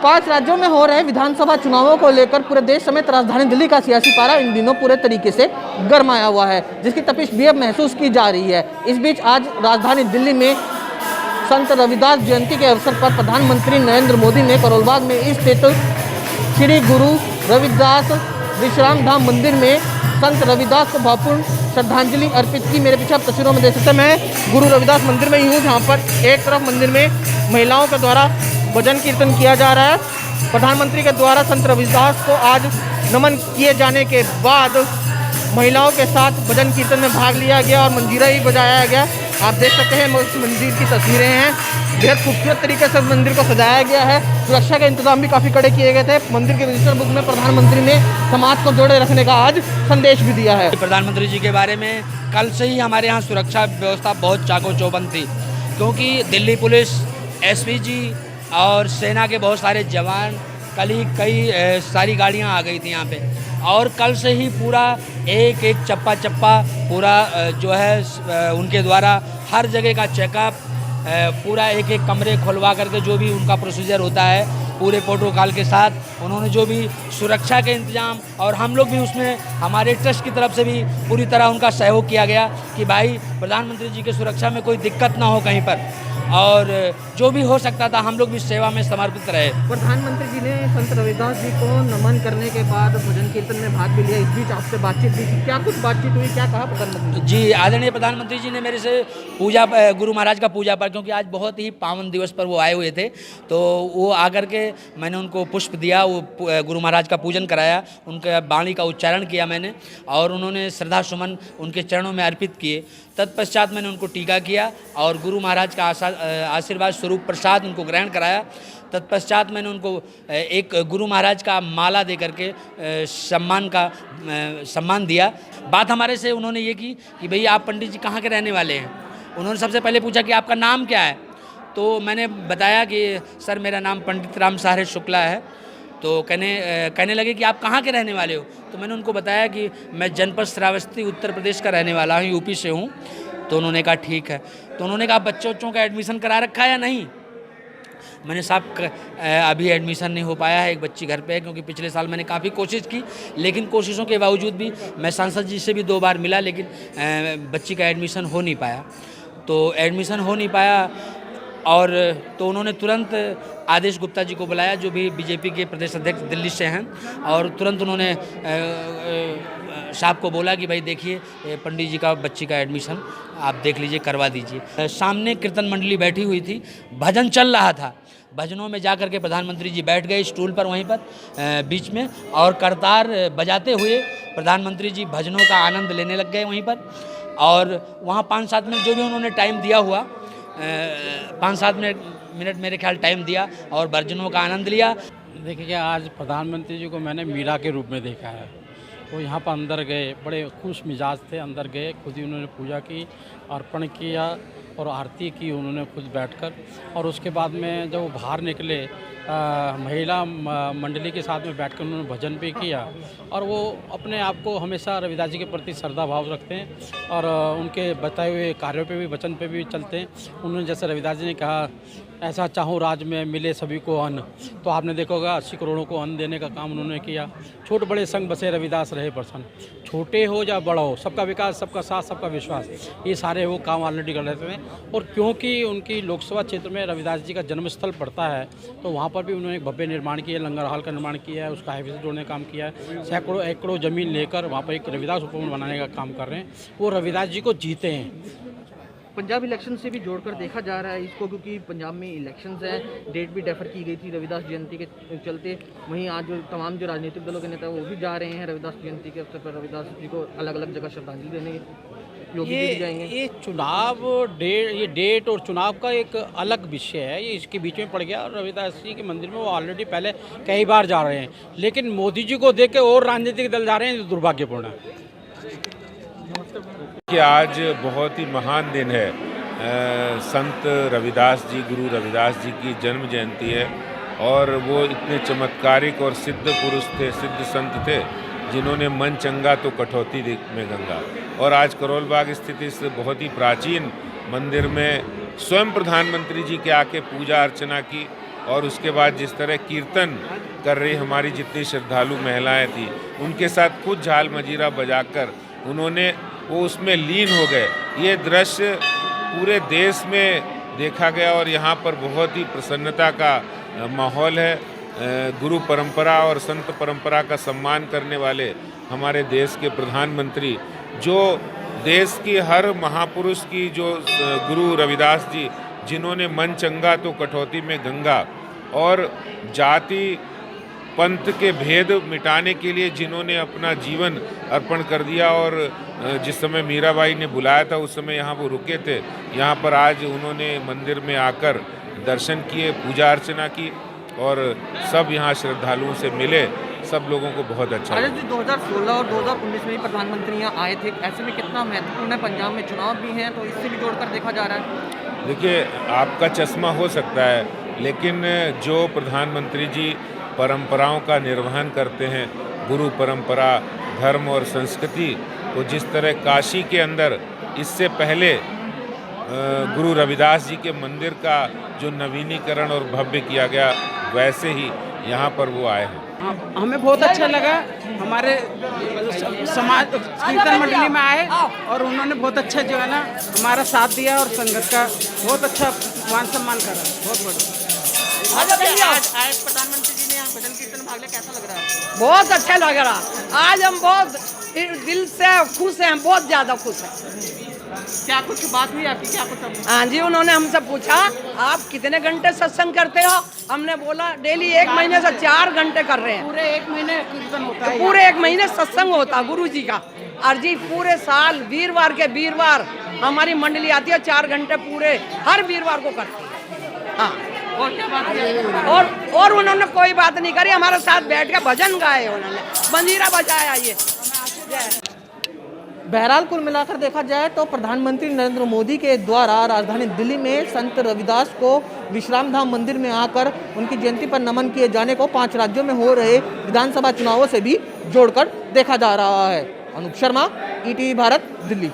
5 राज्यों में हो रहे विधानसभा चुनावों को लेकर पूरे देश समेत राजधानी दिल्ली का सियासी पारा इन दिनों पूरे तरीके से गरमाया हुआ है, जिसकी तपिश भी अब महसूस की जा रही है। इस बीच आज राजधानी दिल्ली में संत रविदास जयंती के अवसर पर प्रधानमंत्री नरेंद्र मोदी ने करोलबाग में स्थित श्री गुरु रविदास विश्राम धाम मंदिर में संत रविदास को भावपूर्ण श्रद्धांजलि अर्पित की। मेरे पीछे आप तस्वीरों में देख सकते हैं, मैं गुरु रविदास मंदिर में ही हूँ, जहाँ पर एक तरफ मंदिर में महिलाओं के द्वारा भजन कीर्तन किया जा रहा है। प्रधानमंत्री के द्वारा संत रविदास को आज नमन किए जाने के बाद महिलाओं के साथ भजन कीर्तन में भाग लिया गया और मंजीरा ही बजाया गया। आप देख सकते हैं मंदिर की तस्वीरें हैं, बेहद खूबसूरत तरीके से मंदिर को सजाया गया है। सुरक्षा के इंतजाम भी काफ़ी कड़े किए गए थे। मंदिर के रजिस्टर बुक में प्रधानमंत्री ने समाज को जोड़े रखने का आज संदेश भी दिया है। प्रधानमंत्री जी के बारे में कल से ही हमारे यहाँ सुरक्षा व्यवस्था बहुत चाको चौबंद थी, क्योंकि दिल्ली पुलिस, एसपीजी और सेना के बहुत सारे जवान, कल ही कई सारी गाड़ियाँ आ गई थी यहाँ पे, और कल से ही पूरा एक एक चप्पा चप्पा पूरा जो है उनके द्वारा हर जगह का चेकअप, पूरा एक एक कमरे खुलवा करके जो भी उनका प्रोसीजर होता है पूरे प्रोटोकॉल के साथ उन्होंने जो भी सुरक्षा के इंतजाम, और हम लोग भी उसमें हमारे ट्रस्ट की तरफ से भी पूरी तरह उनका सहयोग किया गया कि भाई प्रधानमंत्री जी की सुरक्षा में कोई दिक्कत ना हो कहीं पर, और जो भी हो सकता था हम लोग भी सेवा में समर्पित रहे। प्रधानमंत्री जी ने संत रविदास जी को नमन करने के बाद भजन कीर्तन में भाग भी लिया। इस बीच आपसे बातचीत भी की, क्या कुछ बातचीत हुई, क्या कहा प्रधानमंत्री जी? आदरणीय प्रधानमंत्री जी ने मेरे से पूजा, गुरु महाराज का पूजा पाठ, क्योंकि आज बहुत ही पावन दिवस पर वो आए हुए थे, तो वो आकर के मैंने उनको पुष्प दिया, वो गुरु महाराज का पूजन कराया, उनके वाणी का उच्चारण किया मैंने, और उन्होंने श्रद्धा सुमन उनके चरणों में अर्पित किए। तत्पश्चात मैंने उनको टीका किया और गुरु महाराज का आशीर्वाद स्वरूप प्रसाद उनको ग्रहण कराया। तत्पश्चात मैंने उनको एक गुरु महाराज का माला दे करके सम्मान दिया। बात हमारे से उन्होंने ये की कि भैया आप पंडित जी कहाँ के रहने वाले हैं? उन्होंने सबसे पहले पूछा कि आपका नाम क्या है? तो मैंने बताया कि सर मेरा नाम पंडित राम सहारे शुक्ला है। तो कहने लगे कि आप कहाँ के रहने वाले हो? तो मैंने उनको बताया कि मैं जनपद श्रावस्ती उत्तर प्रदेश का रहने वाला हूँ, यूपी से हूँ। तो उन्होंने कहा ठीक है। तो उन्होंने कहा बच्चों का एडमिशन करा रखा है या नहीं? मैंने साहब अभी एडमिशन नहीं हो पाया है, एक बच्ची घर पे है, क्योंकि पिछले साल मैंने काफ़ी कोशिश की, लेकिन कोशिशों के बावजूद भी मैं सांसद जी से भी 2 बार मिला, लेकिन बच्ची का एडमिशन हो नहीं पाया। तो एडमिशन हो नहीं पाया, और तो उन्होंने तुरंत आदेश गुप्ता जी को बुलाया, जो भी बीजेपी के प्रदेश अध्यक्ष दिल्ली से हैं, और तुरंत उन्होंने साहब को बोला कि भाई देखिए पंडित जी का बच्ची का एडमिशन आप देख लीजिए, करवा दीजिए। सामने कीर्तन मंडली बैठी हुई थी, भजन चल रहा था। भजनों में जा कर के प्रधानमंत्री जी बैठ गए स्टूल पर वहीं पर बीच में, और करतार बजाते हुए प्रधानमंत्री जी भजनों का आनंद लेने लग गए वहीं पर। और वहाँ 5-7 मिनट जो भी उन्होंने टाइम दिया हुआ, 5-7 मिनट मेरे ख्याल टाइम दिया और भजनों का आनंद लिया। देखिए आज प्रधानमंत्री जी को मैंने मीरा के रूप में देखा है। वो यहाँ पर अंदर गए, बड़े खुश मिजाज थे, अंदर गए, खुद ही उन्होंने पूजा की, अर्पण किया और आरती की उन्होंने खुद बैठकर। और उसके बाद में जब वो बाहर निकले, महिला मंडली के साथ में बैठकर उन्होंने भजन भी किया, और वो अपने आप को हमेशा रविदास जी के प्रति श्रद्धा भाव रखते हैं और उनके बताए हुए कार्यों पे भी, वचन पे भी चलते हैं। उन्होंने जैसे रविदास जी ने कहा, ऐसा चाहूँ राज में मिले सभी को अन्न, तो आपने देखा होगा 80 करोड़ों को अन्न देने का काम उन्होंने किया। छोट बड़े संग बसे रविदास रहे प्रसन्न, छोटे हो या बड़ा हो, सबका विकास, सबका साथ, सबका विश्वास, ये सारे वो काम ऑलरेडी कर रहे थे। और क्योंकि उनकी लोकसभा क्षेत्र में रविदास जी का जन्मस्थल पड़ता है, तो वहाँ पर भी उन्होंने एक भव्य निर्माण किया, लंगर हाल का निर्माण किया है, उसका हाईवे से जोड़ने का काम किया है। सैकड़ों एकड़ों ज़मीन लेकर वहाँ पर एक रविदास उपवन बनाने का काम कर रहे हैं। वो रविदास जी को जीते हैं। पंजाब इलेक्शन से भी जोड़कर देखा जा रहा है इसको, क्योंकि पंजाब में इलेक्शंस हैं, डेट भी डेफर की गई थी रविदास जयंती के चलते। वहीं आज जो तमाम जो राजनीतिक दलों के नेता वो भी जा रहे हैं रविदास जयंती के अवसर पर रविदास जी को अलग अलग जगह श्रद्धांजलि देने योगी जाएंगे। ये चुनाव डेट और चुनाव का एक अलग विषय है, ये इसके बीच में पड़ गया। और रविदास जी के मंदिर में वो ऑलरेडी पहले कई बार जा रहे हैं, लेकिन मोदी जी को देख के और राजनीतिक दल जा रहे हैं, जो दुर्भाग्यपूर्ण है। कि आज बहुत ही महान दिन है, संत रविदास जी, गुरु रविदास जी की जन्म जयंती है, और वो इतने चमत्कारिक और सिद्ध पुरुष थे, सिद्ध संत थे, जिन्होंने मन चंगा तो कठौती में गंगा। और आज करोलबाग स्थित इस बहुत ही प्राचीन मंदिर में स्वयं प्रधानमंत्री जी के आके पूजा अर्चना की, और उसके बाद जिस तरह कीर्तन कर रही हमारी जितनी श्रद्धालु महिलाएं थी, उनके साथ खुद झाल मजीरा बजाकर उन्होंने वो उसमें लीन हो गए। ये दृश्य पूरे देश में देखा गया और यहाँ पर बहुत ही प्रसन्नता का माहौल है। गुरु परंपरा और संत परंपरा का सम्मान करने वाले हमारे देश के प्रधानमंत्री, जो देश की हर महापुरुष की, जो गुरु रविदास जी जिन्होंने मन चंगा तो कटौती में गंगा, और जाति पंथ के भेद मिटाने के लिए जिन्होंने अपना जीवन अर्पण कर दिया, और जिस समय मीराबाई ने बुलाया था उस समय यहाँ वो रुके थे। यहाँ पर आज उन्होंने मंदिर में आकर दर्शन किए, पूजा अर्चना की और सब यहाँ श्रद्धालुओं से मिले। सब लोगों को बहुत अच्छा लगा। जी 2016 और 2019 में भी प्रधानमंत्री यहाँ आए थे, ऐसे में कितना महत्वपूर्ण है, पंजाब में चुनाव भी हैं तो इससे भी जोड़कर देखा जा रहा है। देखिए, आपका चश्मा हो सकता है, लेकिन जो प्रधानमंत्री जी परंपराओं का निर्वहन करते हैं, गुरु परंपरा, धर्म और संस्कृति, तो जिस तरह काशी के अंदर इससे पहले गुरु रविदास जी के मंदिर का जो नवीनीकरण और भव्य किया गया, वैसे ही यहाँ पर वो आए हैं। हमें बहुत अच्छा लगा। हमारे समाज कीर्तन मंडली में आए और उन्होंने बहुत अच्छा जो है ना हमारा साथ दिया और संगत का बहुत अच्छा मान सम्मान करा। बहुत बढ़िया। आज प्रधानमंत्री जी ने यहाँ भजन कीर्तन भाग लिया, कैसा लग रहा है? बहुत अच्छा लग रहा। आज हम बहुत दिल से खुश हैं, बहुत ज्यादा खुश हैं। क्या कुछ बात हुई आपकी? क्या कुछ? हाँ जी, उन्होंने हमसे पूछा आप कितने घंटे सत्संग करते हो? हमने बोला डेली 1 महीने से 4 घंटे कर रहे हैं। पूरे 1 महीने कीर्तन होता है, पूरे 1 महीने सत्संग होता गुरु जी का। और जी पूरे साल वीरवार के वीरवार हमारी मंडली आती है, 4 घंटे पूरे हर वीरवार को करती है। हाँ, और क्या बात हुई? और उन्होंने कोई बात नहीं करी, हमारे साथ बैठ के भजन गाए, उन्होंने मंजीरा बजाया। ये बहरहाल कुल मिलाकर देखा जाए तो प्रधानमंत्री नरेंद्र मोदी के द्वारा राजधानी दिल्ली में संत रविदास को विश्राम धाम मंदिर में आकर उनकी जयंती पर नमन किए जाने को 5 राज्यों में हो रहे विधानसभा चुनावों से भी जोड़कर देखा जा रहा है। अनूप शर्मा, ईटीवी भारत, दिल्ली।